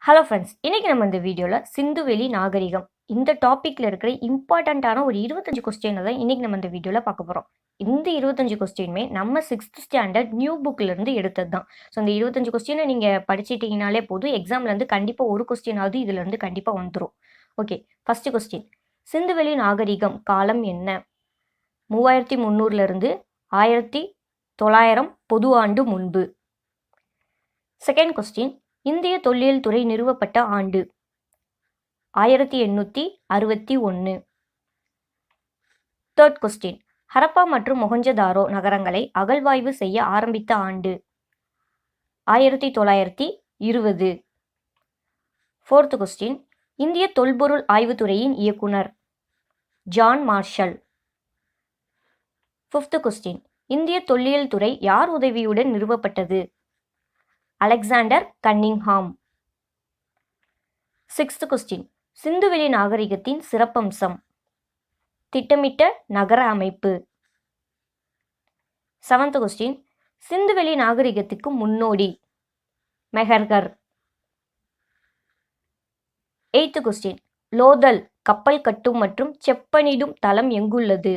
Hello friends, இன்னைக்கு நம்ம இந்த வீடியோவில் சிந்துவெளி நாகரிகம் இந்த டாப்பிக்கில் இருக்கிற இம்பார்ட்டண்ட்டான ஒரு 25 கொஸ்டினை தான் இன்னைக்கு நம்ம இந்த வீடியோவில் பார்க்க போகிறோம். இந்த 25 கொஸ்டினுமே நம்ம 6th ஸ்டாண்டர்ட் நியூ புக்லேருந்து எடுத்தது தான். ஸோ அந்த 25 கொஸ்டினை நீங்கள் படிச்சிட்டிங்கனாலே போதும், எக்ஸாம்லேருந்து கண்டிப்பாக ஒரு கொஸ்டினாவது இதுலேருந்து கண்டிப்பாக வந்துடும். ஓகே, ஃபஸ்ட்டு கொஸ்டின், சிந்துவெளி நாகரிகம் காலம் என்ன? 3300 1900 பொது ஆண்டு முன்பு. செகண்ட் கொஸ்டின், இந்திய தொல்லியல் துறை நிறுவப்பட்ட ஆண்டு 1861. தேர்ட் கொஸ்டின், ஹரப்பா மற்றும் மொஹஞ்சதாரோ நகரங்களை அகழ்வாய்வு செய்ய ஆரம்பித்த ஆண்டு 1920. ஃபோர்த் கொஸ்டின், இந்திய தொல்பொருள் ஆய்வுத்துறையின் இயக்குனர் ஜான் மார்ஷல். ஃபிஃப்த் கொஸ்டின், இந்திய தொல்லியல் துறை யார் உதவியுடன் நிறுவப்பட்டது? Alexander Cunningham. சிக்ஸ்த் கொஸ்டின், சிந்துவெளி நாகரிகத்தின் சிறப்பம்சம் திட்டமிட்ட நகர அமைப்பு. செவன்த் கொஸ்டின், சிந்துவெளி நாகரிகத்துக்கு முன்னோடி மெஹர்கர். எய்த் கொஸ்டின், லோதல் கப்பல் கட்டும் மற்றும் செப்பனிடும் தளம் எங்குள்ளது?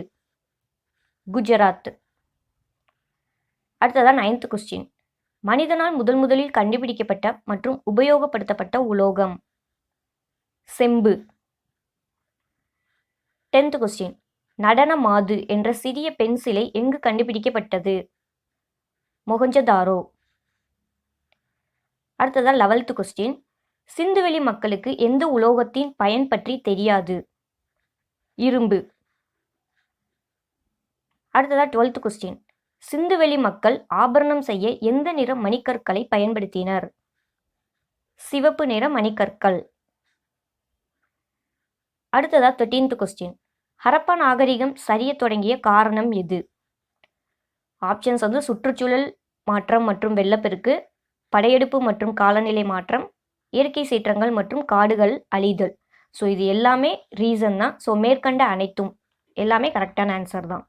குஜராத். அடுத்ததான் நைன்த் கொஸ்டின், மனிதனால் முதலில் கண்டுபிடிக்கப்பட்ட மற்றும் உபயோகப்படுத்தப்பட்ட உலோகம் செம்பு. 10th கொஸ்டின், நடன மாது என்ற சிறிய பெண் சிலை எங்கு கண்டுபிடிக்கப்பட்டது? மொஹஞ்சதாரோ. அடுத்ததான் 11th கொஸ்டின், சிந்துவெளி மக்களுக்கு எந்த உலோகத்தின் பயன் பற்றி தெரியாது? இரும்பு. அடுத்ததான் 12th கொஸ்டின், சிந்துவெளி மக்கள் ஆபரணம் செய்ய எந்த நிற மணிக்கற்களை பயன்படுத்தினர்? சிவப்பு நிற மணிக்கற்கள். அடுத்ததா 13th கொஸ்டின், ஹரப்பா நாகரிகம் சரிய தொடங்கிய காரணம் எது? ஆப்ஷன்ஸ் வந்து சுற்றுச்சூழல் மாற்றம் மற்றும் வெள்ளப்பெருக்கு, படையெடுப்பு மற்றும் காலநிலை மாற்றம், இயற்கை சீற்றங்கள் மற்றும் காடுகள் அழிதல். ஸோ இது எல்லாமே ரீசன் தான். ஸோ மேற்கண்ட அனைத்தும் எல்லாமே கரெக்டான ஆன்சர் தான்.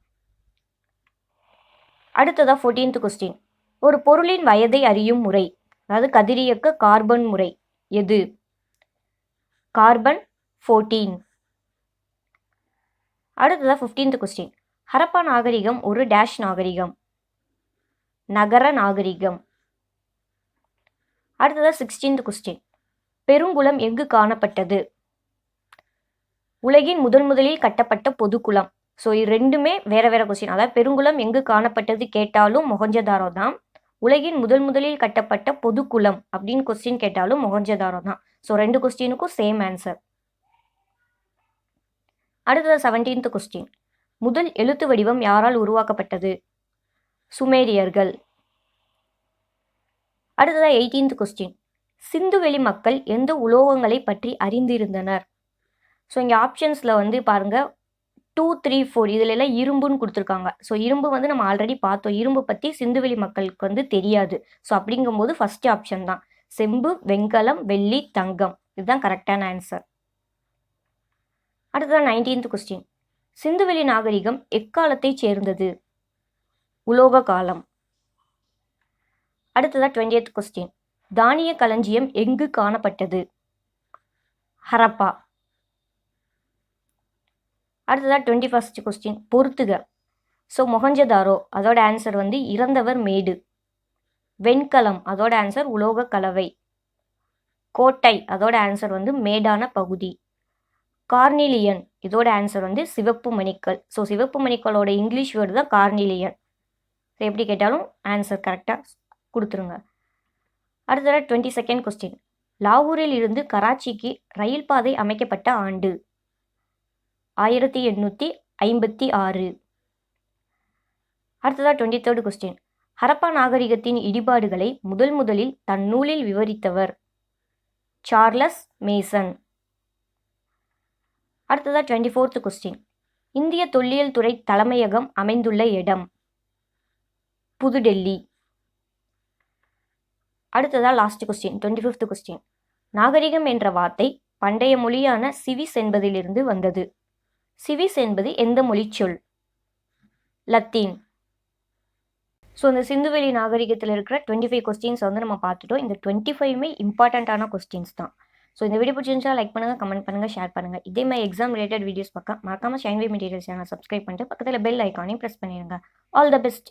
அடுத்ததா 14th கொஸ்டின், ஒரு பொருளின் வயதை அறியும் முறை, அதாவது கதிரியக்க கார்பன் முறை எது? கார்பன் 14. அடுத்ததா 15th கொஸ்டின், ஹரப்பா நாகரிகம் ஒரு டேஷ் நாகரிகம்? நகர நாகரிகம். அடுத்ததா 16th கொஸ்டின், பெருங்குளம் எங்கு காணப்பட்டது? உலகின் முதலில் கட்டப்பட்ட பொதுக்குளம். ஸோ இது ரெண்டுமே வேற வேற கொஸ்டின். அதாவது பெருங்குளம் எங்கு காணப்பட்டது கேட்டாலும் மொஹஞ்சதாரோ தான், உலகின் முதலில் கட்டப்பட்ட பொதுக்குளம் அப்படின்னு கொஸ்டின் கேட்டாலும் மொஹஞ்சதாரோ தான். ஸோ ரெண்டு கொஸ்டினுக்கும் சேம் ஆன்சர். அடுத்தது 17th கொஸ்டின், முதல் எழுத்து வடிவம் யாரால் உருவாக்கப்பட்டது? சுமேரியர்கள். அடுத்ததா 18th கொஸ்டின், சிந்துவெளி மக்கள் எந்த உலோகங்களை பற்றி அறிந்திருந்தனர்? ஸோ இங்கே ஆப்ஷன்ஸில் வந்து பாருங்க 2, 3, 4 இதுல எல்லாம் இரும்புன்னு கொடுத்துருக்காங்க. ஸோ இரும்பு வந்து நம்ம ஆல்ரெடி பார்த்தோம், இரும்பு பற்றி சிந்துவெளி மக்களுக்கு வந்து தெரியாது. ஸோ அப்படிங்கும்போது ஃபர்ஸ்ட் ஆப்ஷன் தான், செம்பு, வெண்கலம், வெள்ளி, தங்கம். இதுதான் கரெக்டான ஆன்சர். அடுத்ததான் 19th கொஸ்டின், சிந்துவெளி நாகரிகம் எக்காலத்தை சேர்ந்தது? உலோக காலம். அடுத்ததான் 20th கொஸ்டின், தானிய களஞ்சியம் எங்கு காணப்பட்டது? ஹரப்பா. அடுத்ததாக 21st கொஸ்டின், பொறுத்துக. ஸோ மொஹஞ்சதாரோ அதோட ஆன்சர் வந்து இறந்தவர் மேடு. வெண்கலம் அதோட ஆன்சர் உலோக கலவை. கோட்டை அதோட ஆன்சர் வந்து மேடான பகுதி. கார்னிலியன் இதோட ஆன்சர் வந்து சிவப்பு மணிக்கல். ஸோ சிவப்பு மணிக்கலோட இங்கிலீஷ் வேர்டு தான் கார்னிலியன். ஸோ எப்படி கேட்டாலும் ஆன்சர் கரெக்டாக கொடுத்துருங்க. அடுத்ததாக 22nd கொஸ்டின், லாகூரில் இருந்து கராச்சிக்கு ரயில் பாதை அமைக்கப்பட்ட ஆண்டு? 1856. அடுத்ததா 23rd கொஸ்டின், ஹரப்பா நாகரிகத்தின் இடிபாடுகளை முதலில் தன் நூலில் விவரித்தவர்? Charles Mason. அடுத்ததா 24th கொஸ்டின், இந்திய தொல்லியல் துறை தலைமையகம் அமைந்துள்ள இடம்? புதுடெல்லி. அடுத்ததா லாஸ்ட் கொஸ்டின் 25th கொஸ்டின், நாகரிகம் என்ற வார்த்தை பண்டைய மொழியான சிவிஸ் என்பதிலிருந்து வந்தது. சிவிஸ் என்பது எந்த மொழி சொல்? லத்தீன். ஸோ இந்த சிந்துவெளி நாகரிகத்தில் இருக்கிற 25 கொஸ்டின்ஸ் வந்து நம்ம பார்த்துட்டோம். இந்த 25மே இம்பார்ட்டண்ட்டான கொஸ்டின்ஸ் தான். ஸோ இந்த வீடியோ பிடிச்சிருந்துச்சா லைக் பண்ணுங்கள், கமெண்ட் பண்ணுங்கள், ஷேர் பண்ணுங்கள். இதே மாதிரி எக்ஸாம் ரிலேட்டட் வீடியோஸ் பார்க்க மறக்காமல் ஷைன்வே மெட்டீரியல் சேனல் சப்ஸ்கிரைப் பண்ணிட்டு பக்கத்தில் பெல் ஐக்கானையும் ப்ரெஸ் பண்ணிடுங்க. All the best.